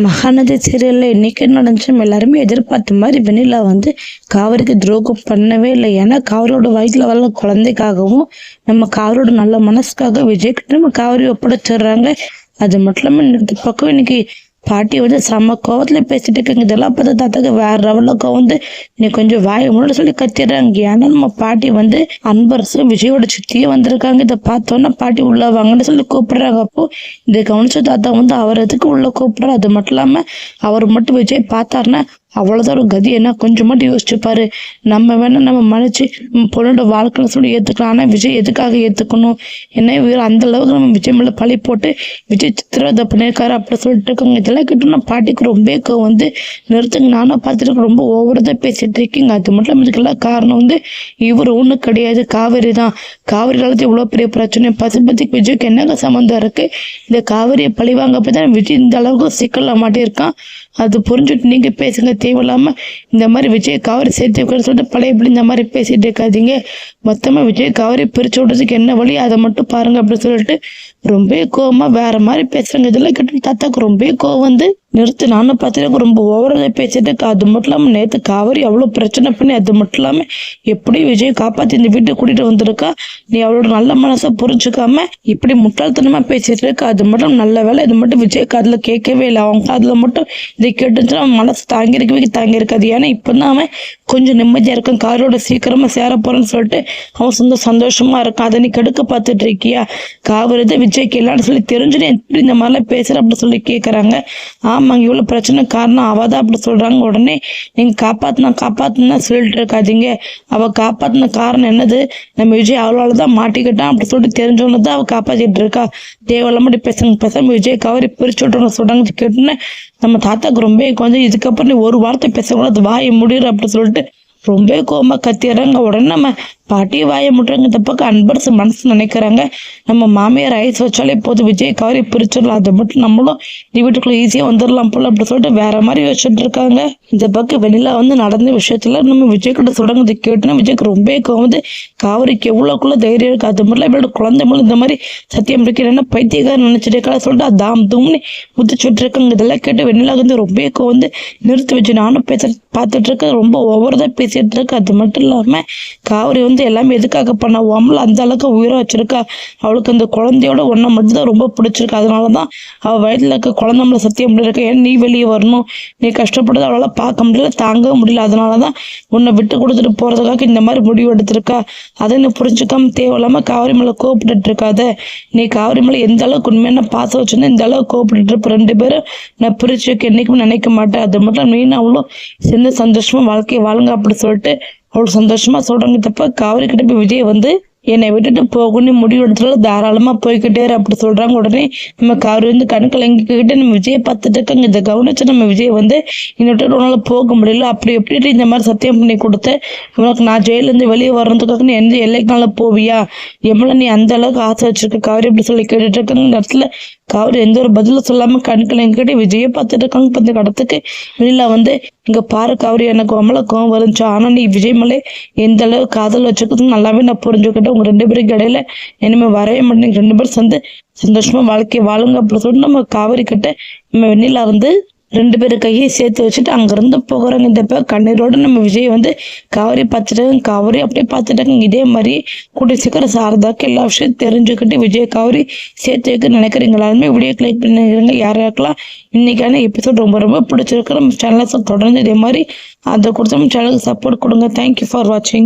மகாநதி சீரியல்ல இன்னைக்கு நடந்துச்சு எல்லாருமே எதிர்பார்த்த மாதிரி வெண்ணிலா காவிரிக்கு துரோகம் பண்ணவே இல்லை. ஏன்னா காவிரியோட வயிற்றுல வளர்ந்த குழந்தைக்காகவும் நம்ம காவிரியோட நல்ல மனசுக்காக விஜய் கிட்ட நம்ம காவிரி ஒப்படைச்சிடுறாங்க. அது மட்டும் இல்லாம இந்த பக்கம் இன்னைக்கு பாட்டி செம கோவத்துல பேசிட்டு இருக்காங்க. இதெல்லாம் பார்த்து தாத்தாக்கு வேற லெவலுக்கு நீ கொஞ்சம் வாய முன்னாடி சொல்லி கத்திடுறாங்க. ஏன்னா நம்ம பாட்டி அன்பரசும் விஜயோட சுத்தியே வந்திருக்காங்க. இதை பார்த்தோன்னா பாட்டி உள்ள வாங்கன்னு சொல்லி கூப்பிடுறாங்க. அப்போ இதை கவனிச்ச தாத்தா அவர் எதுக்கு உள்ள கூப்பிடுறாரு. அது மட்டும் இல்லாம அவர் மட்டும் விஜய் பார்த்தாருன்னா அவ்வளோதான் ஒரு கதி. என்ன கொஞ்சம் மட்டும் யோசிச்சுப்பாரு. நம்ம வேணா நம்ம மன்னிச்சு பொண்ணோட வாழ்க்கைன்னு சொல்லி ஏற்றுக்கலாம். ஆனால் விஜய் எதுக்காக ஏற்றுக்கணும்? என்ன அந்த அளவுக்கு நம்ம விஜய் மேலே பழி போட்டு விஜய் சித்திரவதை பண்ணியிருக்காரு அப்படி சொல்லிட்டு இருக்காங்க. இதெல்லாம் கிட்டோம்னா பாட்டிக்கு ரொம்ப நிறுத்துங்க. நானும் பார்த்துட்டு ரொம்ப ஓவரதாக பேசிட்டு இருக்கீங்க. அது மட்டும் இதுக்கெல்லாம் காரணம் இவர் ஒன்றும் கிடையாது, காவேரி தான். காவேரி காலத்து இவ்வளோ பெரிய பிரச்சனை. பசுபதிக்கு விஜய்க்கு என்னங்க சம்மந்தம் இருக்கு? இந்த காவேரியை பழி வாங்க போய் தான் விஜய் இந்த அளவுக்கு சிக்கல்ல மாட்டியிருக்கான். அது புரிஞ்சுட்டு நீங்க பேசுங்க. தேவையில்லாம இந்த மாதிரி விஜய் காவிரி சேர்த்து வைக்கணும்னு சொல்லிட்டு பழையபடி இந்த மாதிரி பேசிட்டு இருக்காதீங்க. மொத்தமா விஜய் காவிரி பிரிச்சு விடுறதுக்கு என்ன வழி அதை மட்டும் பாருங்க அப்படின்னு சொல்லிட்டு ரொம்ப கோவமா வேற மாதிரி பேசுறாங்க. இதெல்லாம் கேட்டு தாத்தாக்கு ரொம்ப கோவம் நிறுத்து. நானும் பார்த்துட்டு ரொம்ப ஓவராக பேசிட்டு இருக்கா. அது மட்டும் இல்லாமல் நேற்று காவிரி அவ்வளோ பிரச்சனை பண்ணி அது மட்டும் இல்லாமல் எப்படி விஜய் காப்பாற்றி இந்த வீட்டை கூட்டிட்டு வந்திருக்கா. நீ அவளோட நல்ல மனசை புரிஞ்சுக்காம இப்படி முட்டாள்தனமா பேசிட்டு இருக்கா. அது மட்டும் நல்ல வேலை. இது மட்டும் விஜய் காதுல கேட்கவே இல்லை. அவங்க காதுல மட்டும் இதை கேட்டுச்சுன்னா அவன் மனசு தாங்கியிருக்காது. ஏன்னா இப்போதான் அவன் கொஞ்சம் நிம்மதியா இருக்கான். காரோட சீக்கிரமா சேர போறேன்னு சொல்லிட்டு அவன் சந்தோஷமா இருக்கான். அதை நீ கெடுக்க பார்த்துட்டு இருக்கியா? காவிரி தான் விஜய்க்கு எல்லான்னு சொல்லி தெரிஞ்சுன்னு எப்படி இந்த மாதிரிலாம் பேசுற அப்படின்னு சொல்லி கேட்கறாங்க. ஆமாங்க, இவ்வளவு பிரச்சனை காரணம் அவதான் அப்படி சொல்றாங்க. உடனே நீங்க காப்பாத்துனா சொல்லிட்டு இருக்காதீங்க. அவ காப்பாத்தின காரணம் என்னது? நம்ம விஜய் அவளாலதான் மாட்டிக்கிட்டான் அப்படி சொல்லிட்டு தெரிஞ்சவங்க தான் அவ காப்பாத்திட்டு இருக்கா. தேவையில்லாம பேசாம விஜய் காவிரி பிரிச்சு விட்டுறவங்க சொல்றாங்க. கேட்டுன்னு நம்ம தாத்தாக்கு ரொம்ப இதுக்கப்புறம் நீ ஒரு வார்த்தை பேசக்கூடாது, வாயை முடியுற அப்படி சொல்லிட்டு ரொம்ப கோமா கத்திடுறாங்க. உடனே நம்ம பாட்டியை வாய முட்டுறாங்க. இந்த பக்கம் அன்பரசு மனசு நினைக்கிறாங்க, நம்ம மாமியார் ஐஸ் வச்சாலே போதும், விஜய் காவிரி பிரிச்சிடலாம், அதை மட்டும் நம்மளும் வீட்டுக்குள்ள ஈஸியா வந்துடலாம் போல அப்படி சொல்லிட்டு வேற மாதிரி யோசிச்சுட்டு இருக்காங்க. இந்த பக்கம் வெண்ணிலா நடந்த விஷயத்துல நம்ம விஜய் கிட்ட சொல்றாங்க. கேட்டுன்னா விஜய்க்கு ரொம்ப கோவம். காவிரிக்கு எவ்வளவுக்குள்ள தைரியம் இருக்கு. அது மட்டும் இவளோட குழந்தை மூலம் இந்த மாதிரி சத்தியம் இருக்கிறேன்னா பைத்தியக்காரன் நினைச்சிட்டு இருக்கா சொல்லிட்டு அதாம் தூம்னு முத்துச்சுட்டு இருக்காங்க. இதெல்லாம் கேட்டு வெண்ணிலா ரொம்ப கோவம் நிறுத்தி வச்சு நானும் பார்த்துட்டு இருக்கேன். ரொம்ப ஓவர்தான் பேசிட்டு இருக்கு. அது மட்டும் இல்லாம காவிரி எல்லாமே எதுக்காக பண்ணாமல அந்த அளவுக்கு உயிரை வச்சிருக்கா. அவளுக்கு அந்த குழந்தையோட ஒன்றை மட்டும் தான் ரொம்ப பிடிச்சிருக்கு. அதனாலதான் அவ வயதுல இருக்க குழந்தை நம்மள சத்தியம் முடியல. ஏன்னா நீ வெளியே வரணும், நீ கஷ்டப்படுறது அவளால் பார்க்க முடியல, தாங்கவும் முடியல. அதனாலதான் உன்னை விட்டு கொடுத்துட்டு போறதுக்காக இந்த மாதிரி முடிவு எடுத்திருக்கா. அதை நீ புரிஞ்சுக்காம தேவையில்லாம காவிரி மேல கோவப்பட்டு இருக்காத. நீ காவிரி மேல எந்த அளவுக்கு உண்மையான பாசம் வச்சிருந்தா இந்த அளவுக்கு கோவப்பட்டு இருப்ப. ரெண்டு பேரும் நான் பிரிச்சு வைக்க என்னைக்குமே நினைக்க மாட்டேன். அது மட்டும் நீ அவளும் சேர்ந்து சந்தோஷமா வாழ்க்கையை வாழுங்க அப்படி சொல்லிட்டு அவள் சந்தோஷமா சொல்றாங்க. தப்ப காவிரி கிட்ட போய் விஜய் என்னை விட்டுட்டு போகணும்னு முடிவு எடுத்துல தாராளமா போய்கிட்டே அப்படி சொல்றாங்க. உடனே நம்ம காவிரி கணக்கில் நம்ம விஜயை பார்த்துட்டு இருக்காங்க. இதை கவனிச்சு நம்ம விஜய் இன்னொரு உன்னால போக முடியல, அப்படி எப்படி இந்த மாதிரி சத்தியம் பண்ணி கொடுத்த உனக்கு நான் ஜெயிலிருந்து வெளியே வர்றதுக்காக நீ எந்த எல்லைக்குனால போவியா? எம்மள நீ அந்த அளவுக்கு ஆசை வச்சிருக்க காவிரி அப்படி சொல்லி கேட்டுட்டு இருக்காங்க. இந்த இடத்துல காவிரி எந்த ஒரு பதிலும் சொல்லாம கணக்கில் எங்கிட்ட விஜயை பார்த்துட்டு இருக்காங்க. இப்போ இந்த இடத்துக்கு வெளியில இங்க பாரு காவிரி, எனக்கு அம்மள கோவம் வருந்துச்சு. ஆனா நீ விஜய் மேலே எந்த அளவு காதல் வச்சுக்கிறது நல்லாவே நான் புரிஞ்சுக்கிட்டேன். உங்க ரெண்டு பேருக்கு இடையில இனிமே வரைய மாட்டேங்க, ரெண்டு பேரும் சந்தோஷமா வாழ்க்கையை வாழுங்க அப்படி சொல்லிட்டு நம்ம காவிரி கிட்ட நம்ம வெண்ணிலா ரெண்டு பேரும் கையை சேர்த்து வச்சுட்டு அங்கிருந்து போகிறாங்க. இந்த கண்ணீரோட நம்ம விஜய் காவிரி பார்த்துட்டாங்க. காவிரி அப்படியே பார்த்துட்டாங்க. இதே மாதிரி கூட்டி சீக்கிரம் சாரதாக்கு எல்லா விஷயம் தெரிஞ்சுக்கிட்டு விஜய் காவிரி சேர்த்து வைக்க நினைக்கிறீங்களா? வீடியோ கிளிக் பண்ணிக்கிறீங்க. யாராருக்கெல்லாம் இன்னைக்கான எபிசோட் ரொம்ப ரொம்ப பிடிச்சிருக்கு நம்ம சேனலை தொடர்ந்து இதே மாதிரி அதை கொடுத்து நம்ம சேனலுக்கு சப்போர்ட் கொடுங்க. தேங்க்யூ ஃபார் வாட்சிங்.